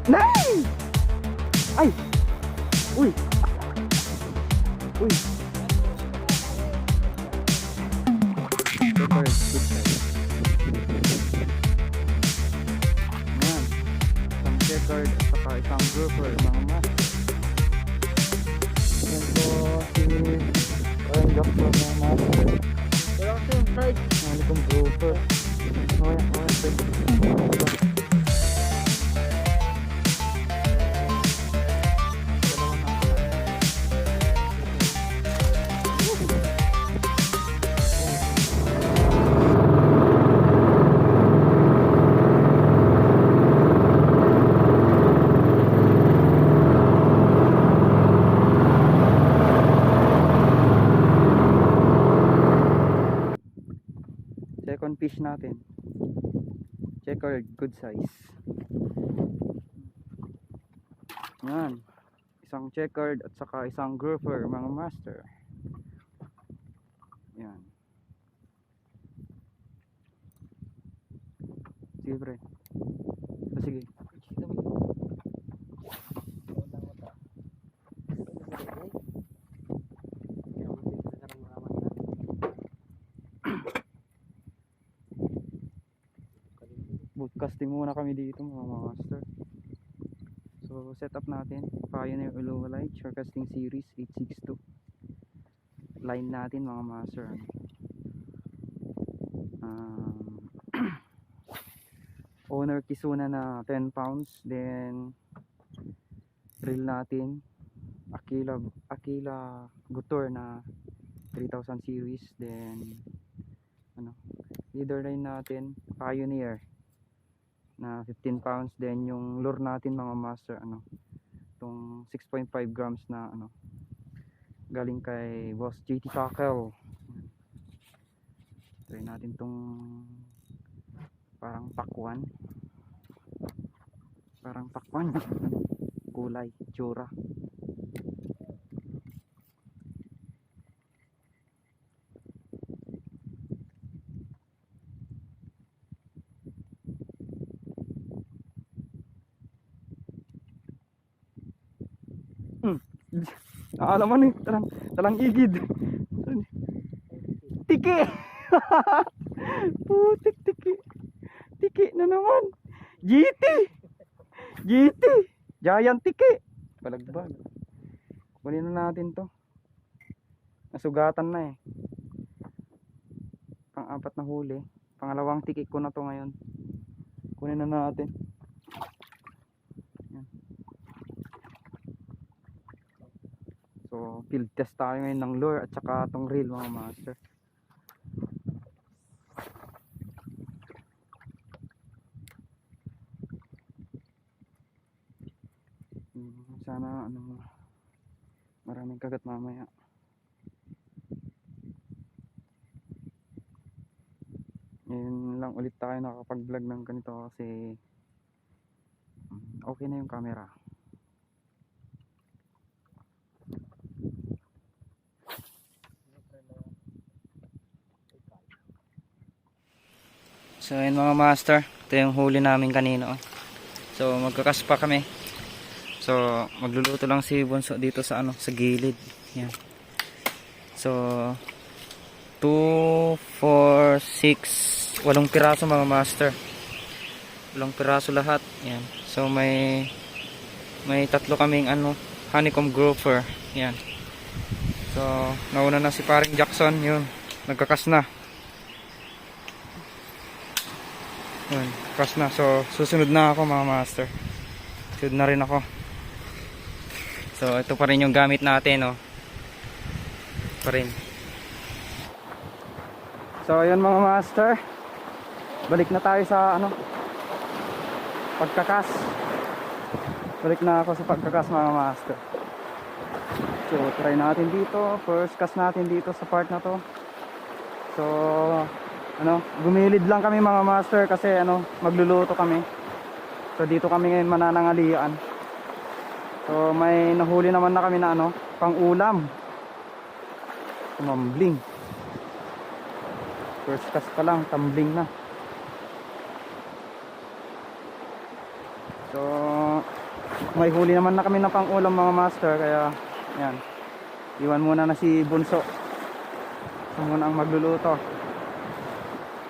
Nay! Ay! Uy! Uy! Checkered, good size. Ayan. Isang checkered at saka isang grouper, mga mas. Ayan po si Ryan Jackson, mga mas. Wala kasi yung size. Ano itong grouper? Okay, okay. Second fish natin, checkered, good size. Yan, isang checkered at saka isang grouper, mga master. Yan, sige pre. Sige. Broadcasting muna kami dito, mga master. So setup natin Pioneer Ultralight Shorecasting Series 862. Line natin, mga master. Owner Kizuna na 10 pounds. Then reel natin Aquila Gutor na 3000 series. Then leader line natin Pioneer na 15 pounds. Then yung lure natin, mga master, itong 6.5 grams na galing kay Boss JT Tackle. Try natin itong parang pakwan kulay, tsura. Alam mo ni, talang igid. Tiki. Putik, tiki na naman. GT giant tiki. Balagbag. Kunin na natin to. Nasugatan na eh. Pang-apat na huli. Pangalawang tiki ko na to ngayon. Kunin na natin. So field test tayo ngayon ng lure at saka tong reel, mga master. Sana maraming kagat mamaya. Ngayon lang ulit tayo nakakapag-vlog ng ganito kasi okay na yung camera. So ayun, mga master, ito yung huli namin kanina. So magkakas pa kami. So magluluto lang si Bunso dito sa sa gilid. Yan. So 2, 4, 6, 8 piraso, mga master. 8 piraso lahat. Yan. So may tatlo kaming honeycomb grouper. Yan. So nauna na si paring Jackson, yun. Nagkakas na. Yun, kas na. So susunod na ako, mga master. Susunod na rin ako. So ito pa rin yung gamit natin, pa rin. So ayun, mga master, balik na tayo sa pagkakas. Balik na ako sa pagkakas, mga master. So try natin dito. First cast natin dito sa part na to. So gumilid lang kami, mga master, kasi magluluto kami. So dito kami ngayon mananangalian. So may nahuli naman na kami na pang ulam. Tumambling. First cast pa lang, tumbling na. So may huli naman na kami na pang ulam mga master, kaya yan, iwan muna na si Bunso. Siya muna ang magluluto.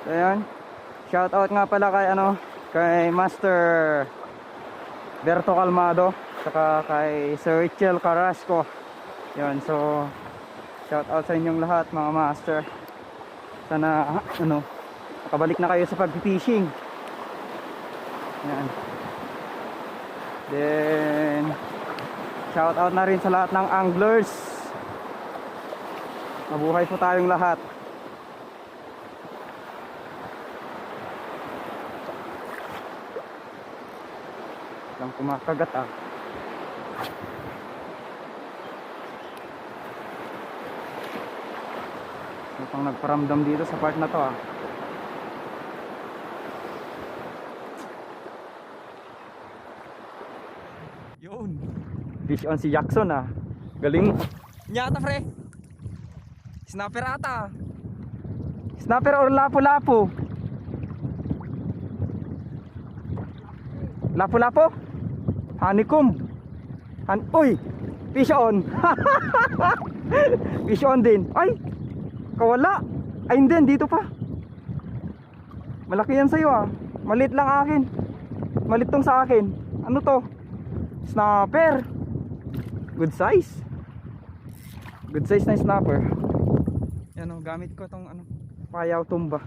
So yan, shout out nga pala kay kay Master Berto Calmado, saka kay Sir Richel Carrasco. Yan, so shout out sa inyong lahat mga master. Sana nakabalik na kayo sa pag-fishing. Yan. Then shout out na rin sa lahat ng anglers. Mabuhay po tayong lahat. Lang kumakagat ah. Ano pang nagparamdam dito sa part na to ah. Yun. Fish on si Jackson ah. Galing. Nyata pre. Snapper ata. Snapper or lapu-lapu? Lapu-lapu? Honeycomb. Uy! Fish on. Fish on din. Ay! Kawala. Ay hindi, dito pa. Malaki yan sa'yo ah. Malit lang akin. Malit tong sa akin. Ano to? Snapper. Good size. Good size na snapper. Yan o, gamit ko tong payaw tumba.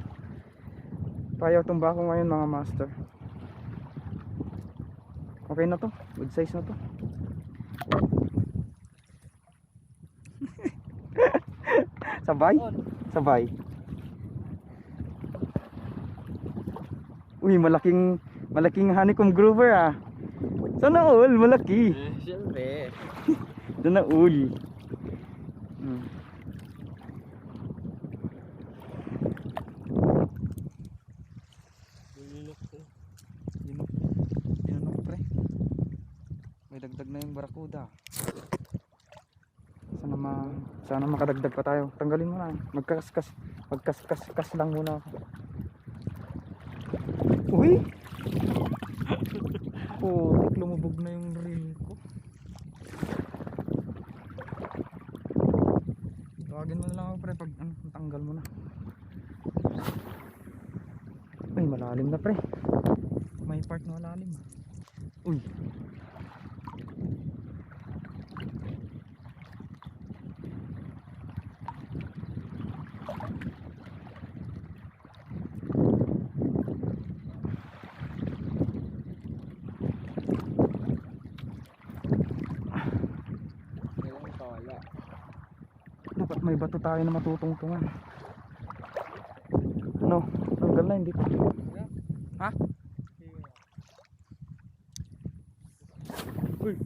Payaw tumba ko ngayon mga master. Okay na to. Good size na to. Sabay? Sabay. Uy, malaking honeycomb groover ah. Sana all, malaki. Siyempre. Sana all. Yunok pre. May dagdag na yung barakuda. Sana makadagdag pa tayo. Tanggalin mo na. Magkaskas lang muna ako. Uy! Oh, lumubog na yung reel ko. Tawagin mo na lang ako pre pag tanggal mo na. Ay, malalim na pre. May part na malalim. Uy. Dapat may bato tayo na matutungtungan. Ano? Tanggal na hindi pa. Ha? Uy.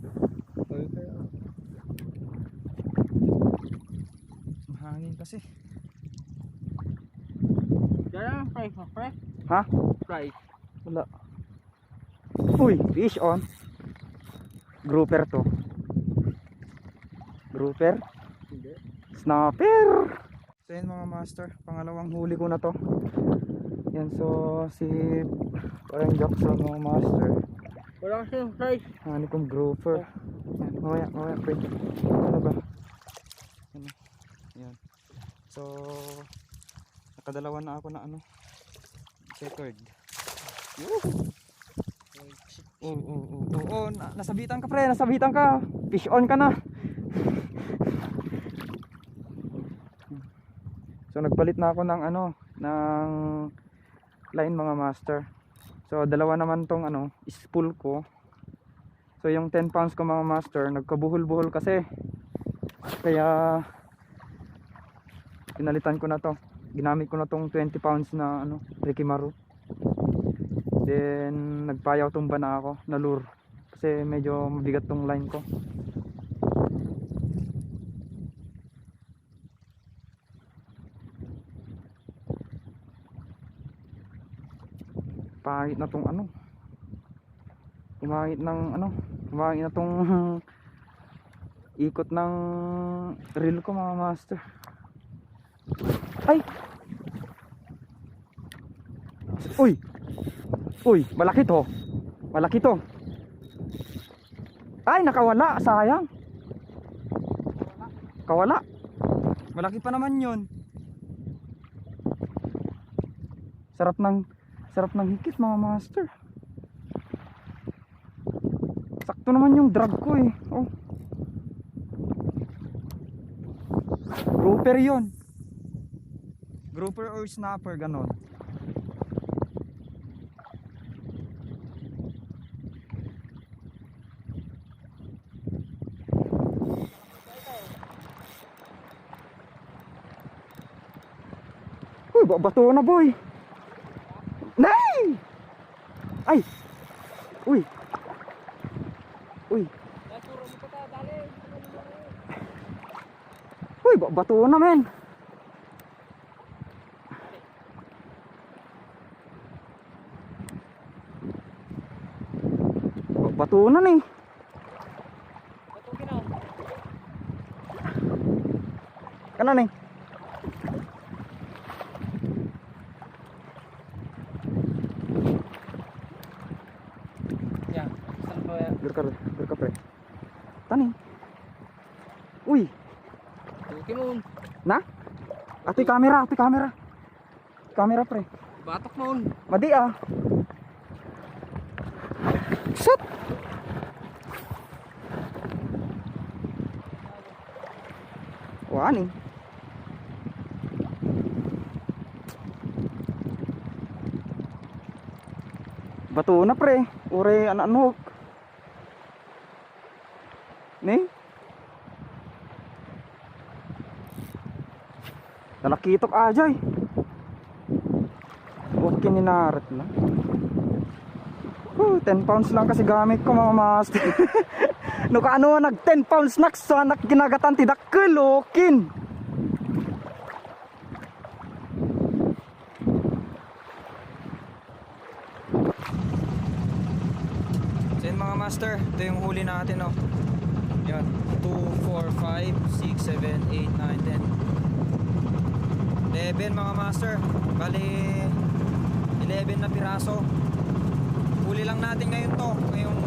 Mahangin kasi. Kaya price mo, pre? Ha? Price. Wala. Uy, fish on. Grouper to. Grouper? Hindi. Snapper. So yun mga master, pangalawang huli ko na to. Yan, so si parang Jackson mga master. Wala kasi yung price. Honeycomb grouper. Yan, mamaya pre. Ano ba? Yan. So nakadalawa na ako na checkered. Oo, nasabitan ka pre, nasabitan ka. Fish on ka na. So nagpalit na ako ng ng line mga master. So dalawa naman tong spool ko. So yung 10 pounds ko mga master, nagkabuhol-buhol kasi. Kaya pinalitan ko na to. Ginamit ko na tong 20 pounds na Rikimaru. Then nagpayaw tumba na ako na lure kasi medyo mabigat tong line ko. Pangit na tong pumangit na tong ikot ng reel ko mga master. Ay! Uy! Uy! Malaki to! Malaki to! Ay, nakawala. Sayang. Kawala. Malaki pa naman yun. Sarap ng hikit mga master. Sakto naman yung drag ko eh. Oh. Grouper yun. Grouper or snapper, ganon. Uy, bato na boy. Nay! Ay! Uy! Uy! Uy, bato na men. Bato na ni. Kana ni. Ya, saan ba yan? Gerka pre. Tani. Uy, Tuki mo. na? Ati kamera, ati kamera. Kamera pre. Batok mo. Madi ah. Shit. Wani. Bato na pre. Ure anak-anak. Ni? Nalakitok aja eh. Huwag kininarat na. 10 pounds lang kasi gamit ko mga master. No kaano nag 10 pounds nak sa anak ginagatan tidak kelokin. So yun mga master, ito yung huli natin oh. Yan, 2, 4, 5, 6, 7, 8, 9, 10 11 mga master. Bali 11 na piraso. Huli lang natin ngayon to, ngayong